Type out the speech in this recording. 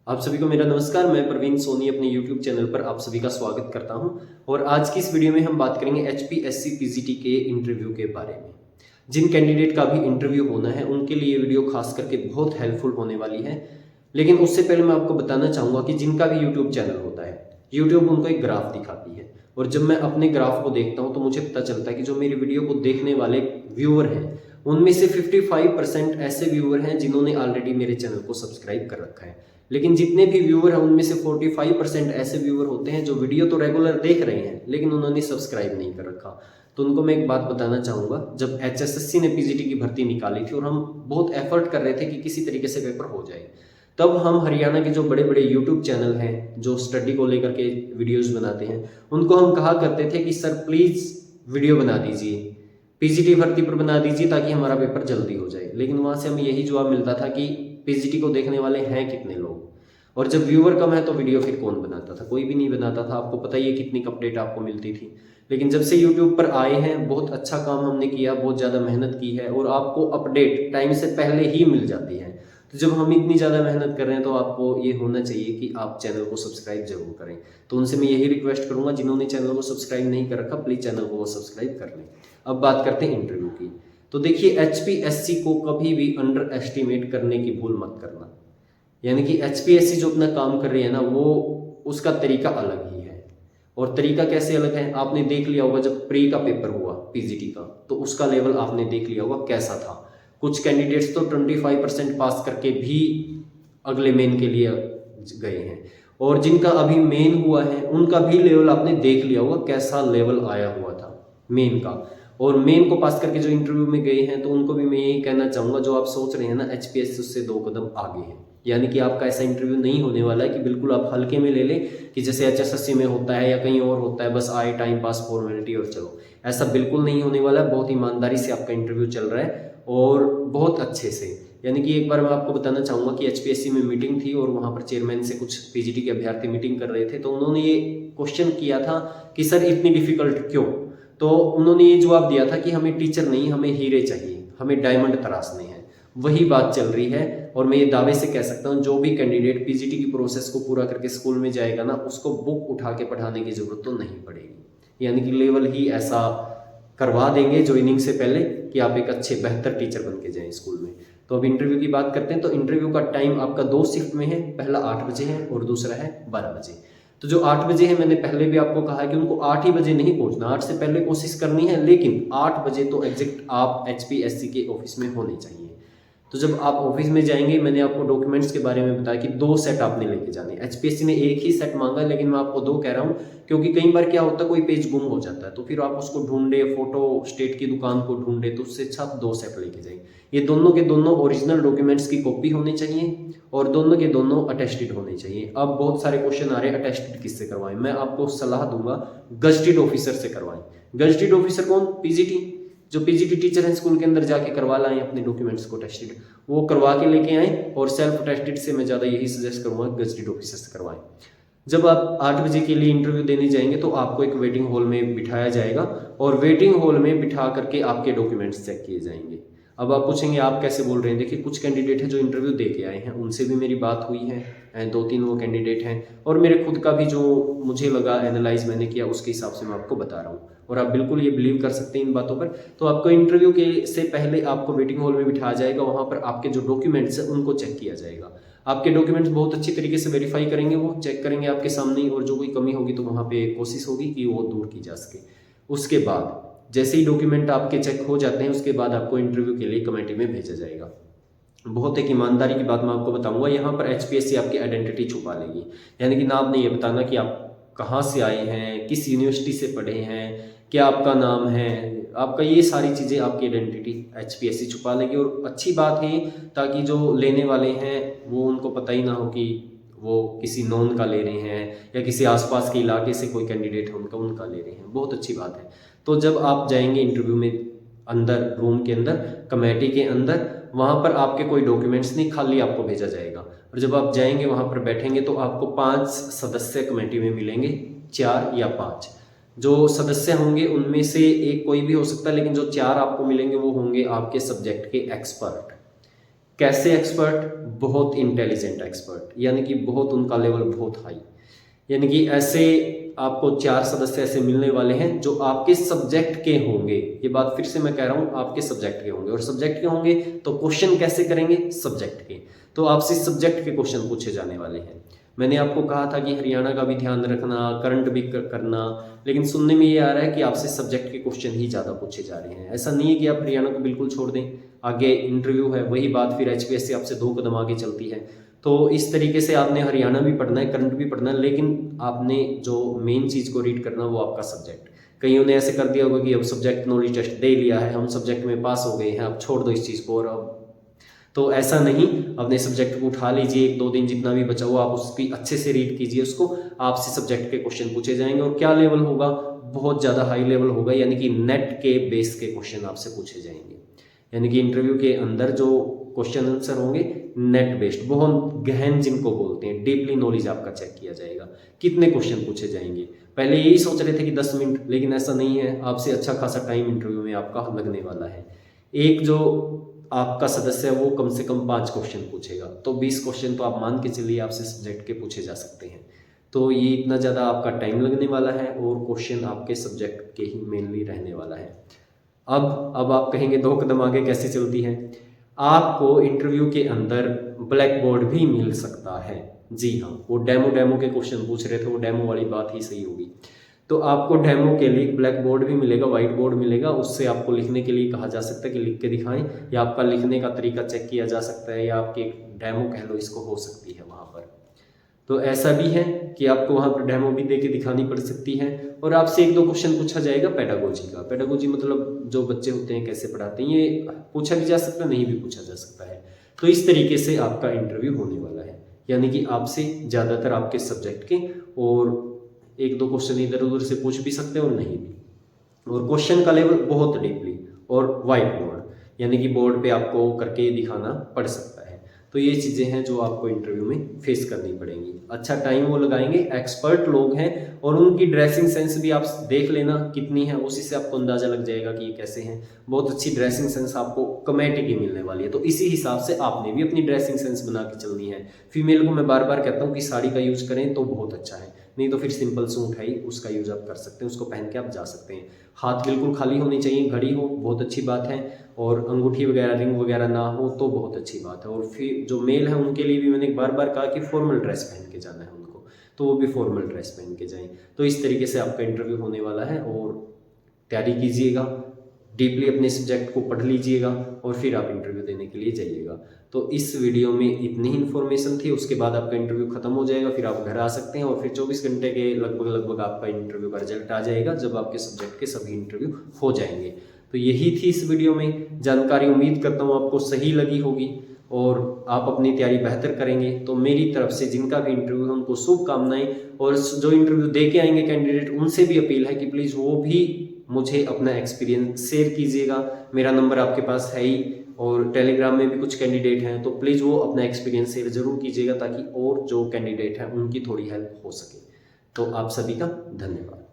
आप सभी को मेरा नमस्कार। मैं प्रवीण सोनी अपने YouTube चैनल पर आप सभी का स्वागत करता हूं और आज की इस वीडियो में हम बात करेंगे HPSC PGT के इंटरव्यू के बारे में। जिन कैंडिडेट का भी इंटरव्यू होना है उनके लिए ये वीडियो खास करके बहुत हेल्पफुल होने वाली है। लेकिन उससे पहले मैं आपको बताना चाहूँगा कि जिनका भी यूट्यूब चैनल होता है, यूट्यूब उनको एक ग्राफ दिखाती है और जब मैं अपने ग्राफ को देखता हूँ तो मुझे पता चलता है कि जो मेरी वीडियो को देखने वाले व्यूअर हैं उनमें से 55% ऐसे व्यूअर हैं जिन्होंने ऑलरेडी मेरे चैनल को सब्सक्राइब कर रखा है। लेकिन जितने भी व्यूअर हैं उनमें से 45% ऐसे व्यूअर होते हैं जो वीडियो तो रेगुलर देख रहे हैं लेकिन उन्होंने सब्सक्राइब नहीं कर रखा। तो उनको मैं एक बात बताना चाहूँगा, जब HSSC ने PGT की भर्ती निकाली थी और हम बहुत एफर्ट कर रहे थे कि किसी तरीके से पेपर हो जाए, तब हम हरियाणा के जो बड़े बड़े यूट्यूब चैनल हैं जो स्टडी को लेकर के वीडियोज़ बनाते हैं उनको हम कहा करते थे कि सर प्लीज़ वीडियो बना दीजिए, PGT भर्ती पर बना दीजिए ताकि हमारा पेपर जल्दी हो जाए। लेकिन वहाँ से हमें यही जवाब मिलता था कि PGT को देखने वाले हैं कितने लोग, और जब व्यूअर कम है तो वीडियो फिर कौन बनाता था? कोई भी नहीं बनाता था। आपको पता ही है कितनी अपडेट आपको मिलती थी। लेकिन जब से यूट्यूब पर आए हैं बहुत अच्छा काम हमने किया, बहुत ज़्यादा मेहनत की है और आपको अपडेट टाइम से पहले ही मिल जाती है। तो जब हम इतनी ज़्यादा मेहनत कर रहे हैं तो आपको ये होना चाहिए कि आप चैनल को सब्सक्राइब जरूर करें। तो उनसे मैं यही रिक्वेस्ट करूँगा, जिन्होंने चैनल को सब्सक्राइब नहीं कर रखा प्लीज़ चैनल को वो सब्सक्राइब कर लें। अब बात करते हैं इंटरव्यू की। तो देखिए, HPSC को कभी भी अंडर एस्टिमेट करने की भूल मत करना। यानी कि HPSC जो अपना काम कर रही है ना, वो उसका तरीका अलग ही है। और तरीका कैसे अलग है आपने देख लिया होगा। जब प्री का पेपर हुआ PGT का तो उसका लेवल आपने देख लिया होगा कैसा था। कुछ कैंडिडेट्स तो 25% पास करके भी अगले मेन के लिए गए हैं, और जिनका अभी मेन हुआ है उनका भी लेवल आपने देख लिया होगा कैसा लेवल आया हुआ था मेन का। और मेन को पास करके जो इंटरव्यू में गए हैं तो उनको भी मैं यही कहना चाहूँगा, जो आप सोच रहे हैं ना HPSC उससे 2 कदम आगे है। यानी कि आपका ऐसा इंटरव्यू नहीं होने वाला है कि बिल्कुल आप हल्के में ले लें कि जैसे HSSC में होता है या कहीं और होता है, बस आए टाइम पास फॉर्मेलिटी और चलो। ऐसा बिल्कुल नहीं होने वाला है। बहुत ईमानदारी से आपका इंटरव्यू चल रहा है और बहुत अच्छे से। यानी कि एक बार मैं आपको बताना चाहूँगा कि HPSC में मीटिंग थी और वहाँ पर चेयरमैन से कुछ PGT के अभ्यर्थी मीटिंग कर रहे थे, तो उन्होंने ये क्वेश्चन किया था कि सर इतनी डिफिकल्ट क्यों? तो उन्होंने ये जवाब दिया था कि हमें टीचर नहीं, हमें हीरे चाहिए, हमें डायमंड तराशने हैं। वही बात चल रही है और मैं ये दावे से कह सकता हूँ जो भी कैंडिडेट PGT की प्रोसेस को पूरा करके स्कूल में जाएगा ना, उसको बुक उठा के पढ़ाने की जरूरत तो नहीं पड़ेगी। यानी कि लेवल ही ऐसा करवा देंगे ज्वाइनिंग से पहले कि आप एक अच्छे बेहतर टीचर बन के जाएं स्कूल में। तो अब इंटरव्यू की बात करते हैं। तो इंटरव्यू का टाइम आपका 2 शिफ्ट में है, पहला 8 बजे है और दूसरा है 12 बजे। तो जो 8 बजे है, मैंने पहले भी आपको कहा है कि उनको 8 ही बजे नहीं पहुंचना, 8 से पहले कोशिश करनी है, लेकिन 8 बजे तो एग्जैक्ट आप HPSC के ऑफिस में होने चाहिए। तो जब आप ऑफिस में जाएंगे, मैंने आपको डॉक्यूमेंट्स के बारे में बताया कि 2 सेट आपने लेके जाने। HPSC ने एक ही सेट मांगा लेकिन मैं आपको 2 कह रहा हूँ क्योंकि कई बार क्या होता है कोई पेज गुम हो जाता है तो फिर आप उसको ढूंढे, फोटो स्टेट की दुकान को ढूंढे, तो उससे अच्छा आप 2 सेट लेके जाएंगे। ये दोनों के दोनों ओरिजिनल डॉक्यूमेंट्स की कॉपी होनी चाहिए और दोनों के दोनों अटेस्टेड होने चाहिए। अब बहुत सारे क्वेश्चन आ रहे हैं अटेस्टेड किससे करवाएं। मैं आपको सलाह दूंगा गजटेड ऑफिसर से करवाएं। गजटेड ऑफिसर कौन? PGT। जो PGT टीचर हैं स्कूल के अंदर जाके करवा लाएं अपने डॉक्यूमेंट्स को टेस्टेड, वो करवा के लेके आएँ। और सेल्फ टेस्टेड से मैं ज़्यादा यही सजेस्ट करूँगा गजटेड ऑफिसर से करवाएं। जब आप 8 बजे के लिए इंटरव्यू देने जाएंगे तो आपको एक वेटिंग हॉल में बिठाया जाएगा और वेटिंग हॉल में बिठा करके आपके डॉक्यूमेंट्स चेक किए जाएंगे। अब आप पूछेंगे आप कैसे बोल रहे हैं? देखिए, कुछ कैंडिडेट हैं जो इंटरव्यू दे के आए हैं, उनसे भी मेरी बात हुई है, 2-3 वो कैंडिडेट हैं, और मेरे खुद का भी जो मुझे लगा एनालाइज मैंने किया उसके हिसाब से मैं आपको बता रहा हूँ। और आप बिल्कुल ये बिलीव कर सकते हैं इन बातों पर। तो आपको इंटरव्यू के से पहले आपको वेटिंग हॉल में बिठाया जाएगा, वहाँ पर आपके जो डॉक्यूमेंट्स हैं उनको चेक किया जाएगा। आपके डॉक्यूमेंट्स बहुत अच्छी तरीके से वेरीफाई करेंगे, वो चेक करेंगे आपके सामने ही, और जो कोई कमी होगी तो वहाँ पे कोशिश होगी कि वो दूर की जा सके। उसके बाद जैसे ही डॉक्यूमेंट आपके चेक हो जाते हैं उसके बाद आपको इंटरव्यू के लिए कमेटी में भेजा जाएगा। बहुत एक ईमानदारी की बात मैं आपको बताऊंगा, यहाँ पर HPSC आपकी आइडेंटिटी छुपा लेगी। यानी कि ना आपने ये बताना कि आप कहाँ से आए हैं, किस यूनिवर्सिटी से पढ़े हैं, क्या आपका नाम है, आपका ये सारी चीज़ें आपकी आइडेंटिटी HPSC छुपा लेगी। और अच्छी बात है ताकि जो लेने वाले हैं वो उनको पता ही ना हो कि वो किसी नॉन का ले रहे हैं या किसी आसपास के इलाके से कोई कैंडिडेट है उनका ले रहे हैं। बहुत अच्छी बात है। तो जब आप जाएंगे इंटरव्यू में अंदर, रूम के अंदर, कमेटी के अंदर, वहाँ पर आपके कोई डॉक्यूमेंट्स नहीं, खाली आपको भेजा जाएगा। और जब आप जाएंगे वहाँ पर बैठेंगे तो आपको 5 सदस्य कमेटी में मिलेंगे, 4 या 5। जो सदस्य होंगे उनमें से एक कोई भी हो सकता है, लेकिन जो 4 आपको मिलेंगे वो होंगे आपके सब्जेक्ट के एक्सपर्ट। कैसे एक्सपर्ट? बहुत इंटेलिजेंट एक्सपर्ट, यानी कि बहुत उनका लेवल बहुत हाई, यानी कि ऐसे आपको 4 सदस्य ऐसे मिलने वाले हैं जो आपके सब्जेक्ट के होंगे। ये बात फिर से मैं कह रहा हूँ, आपके सब्जेक्ट के होंगे। और सब्जेक्ट के होंगे तो क्वेश्चन कैसे करेंगे? सब्जेक्ट के। तो आपसे सब्जेक्ट के क्वेश्चन पूछे जाने वाले हैं। मैंने आपको कहा था कि हरियाणा का भी ध्यान रखना, करंट भी करना, लेकिन सुनने में ये आ रहा है कि आपसे सब्जेक्ट के क्वेश्चन ही ज़्यादा पूछे जा रहे हैं। ऐसा नहीं है कि आप हरियाणा को बिल्कुल छोड़ दें, आगे इंटरव्यू है, वही बात फिर HPSC आपसे 2 कदम आगे चलती है। तो इस तरीके से आपने हरियाणा भी पढ़ना है, करंट भी पढ़ना है, लेकिन आपने जो मेन चीज़ को रीड करना वो आपका सब्जेक्ट। कईयों ने ऐसे कर दिया होगा कि अब सब्जेक्ट नॉलेज टेस्ट दे लिया है, हम सब्जेक्ट में पास हो गए हैं, अब छोड़ दो इस चीज़ को। और अब तो ऐसा नहीं, अपने सब्जेक्ट को उठा लीजिए, 1-2 दिन जितना भी बचा हुआ आप उसकी अच्छे से रीड कीजिए उसको। आपसे सब्जेक्ट के क्वेश्चन पूछे जाएंगे और क्या लेवल होगा? बहुत ज़्यादा हाई लेवल होगा, यानी कि नेट के बेस के क्वेश्चन आपसे पूछे जाएंगे। यानी कि इंटरव्यू के अंदर जो क्वेश्चन आंसर होंगे नेट बेस्ड, बहुत गहन जिनको बोलते हैं, डीपली नॉलेज आपका चेक किया जाएगा। कितने क्वेश्चन पूछे जाएंगे? पहले यही सोच रहे थे कि 10 मिनट, लेकिन ऐसा नहीं है, आपसे अच्छा खासा टाइम इंटरव्यू में आपका लगने वाला है। एक जो आपका सदस्य है वो कम से कम 5 क्वेश्चन पूछेगा, तो 20 क्वेश्चन तो आप मान के चलिए आपसे सब्जेक्ट के पूछे जा सकते हैं। तो ये इतना ज़्यादा आपका टाइम लगने वाला है और क्वेश्चन आपके सब्जेक्ट के ही मेनली रहने वाला है। अब आप कहेंगे 2 कदम आगे कैसे चलती है? आपको इंटरव्यू के अंदर ब्लैक बोर्ड भी मिल सकता है। जी हाँ, वो डेमो के क्वेश्चन पूछ रहे थे, वो डेमो वाली बात ही सही होगी। तो आपको डेमो के लिए ब्लैक बोर्ड भी मिलेगा, व्हाइट बोर्ड मिलेगा, उससे आपको लिखने के लिए कहा जा सकता है कि लिख के दिखाएं, या आपका लिखने का तरीका चेक किया जा सकता है, या आपकी डेमो कह लो इसको, हो सकती है वहाँ पर। तो ऐसा भी है कि आपको वहाँ पर डेमो भी दे के दिखानी पड़ सकती है। और आपसे 1-2 क्वेश्चन पूछा जाएगा पेडागोजी का। पेडागोजी मतलब जो बच्चे होते हैं कैसे पढ़ाते हैं, ये पूछा भी जा सकता है, नहीं भी पूछा जा सकता है। तो इस तरीके से आपका इंटरव्यू होने वाला है, यानी कि आपसे ज़्यादातर आपके सब्जेक्ट के, और 1-2 क्वेश्चन इधर उधर से पूछ भी सकते हैं और नहीं भी। और क्वेश्चन का लेवल बहुत डीपली, और वाइट बोर्ड, यानी कि बोर्ड पे आपको करके दिखाना पड़ सकता है। तो ये चीज़ें हैं जो आपको इंटरव्यू में फेस करनी पड़ेंगी। अच्छा टाइम वो लगाएंगे, एक्सपर्ट लोग हैं, और उनकी ड्रेसिंग सेंस भी आप देख लेना कितनी है, उसी से आपको अंदाजा लग जाएगा कि ये कैसे हैं। बहुत अच्छी ड्रेसिंग सेंस आपको कमेटी की मिलने वाली है, तो इसी हिसाब से आपने भी अपनी ड्रेसिंग सेंस बना के चलनी है। फीमेल को मैं बार बार कहता हूँ कि साड़ी का यूज करें तो बहुत अच्छा है, नहीं तो फिर सिंपल सूट है ही, उसका यूज आप कर सकते हैं, उसको पहन के आप जा सकते हैं। हाथ बिल्कुल खाली होनी चाहिए, घड़ी हो बहुत अच्छी बात है, और अंगूठी वगैरह रिंग वगैरह ना हो तो बहुत अच्छी बात है। और फिर जो मेल है उनके लिए भी मैंने बार बार कहा कि फॉर्मल ड्रेस पहन के जाना है उनको, तो वो भी फॉर्मल ड्रेस पहन के जाएं। तो इस तरीके से आपका इंटरव्यू होने वाला है, और तैयारी कीजिएगा, डीपली अपने सब्जेक्ट को पढ़ लीजिएगा, और फिर आप इंटरव्यू देने के लिए जाइएगा। तो इस वीडियो में इतनी ही इन्फॉर्मेशन थी। उसके बाद आपका इंटरव्यू खत्म हो जाएगा, फिर आप घर आ सकते हैं, और फिर 24 घंटे के लगभग आपका इंटरव्यू का रिजल्ट आ जाएगा, जब आपके सब्जेक्ट के सभी इंटरव्यू हो जाएंगे। तो यही थी इस वीडियो में जानकारी। उम्मीद करता हूँ आपको सही लगी होगी और आप अपनी तैयारी बेहतर करेंगे। तो मेरी तरफ से जिनका भी इंटरव्यू है उनको शुभकामनाएं, और जो इंटरव्यू दे के आएंगे कैंडिडेट, उनसे भी अपील है कि प्लीज़ वो भी मुझे अपना एक्सपीरियंस शेयर कीजिएगा। मेरा नंबर आपके पास है ही, और टेलीग्राम में भी कुछ कैंडिडेट हैं, तो प्लीज़ वो अपना एक्सपीरियंस शेयर जरूर कीजिएगा, ताकि और जो कैंडिडेट हैं उनकी थोड़ी हेल्प हो सके। तो आप सभी का धन्यवाद।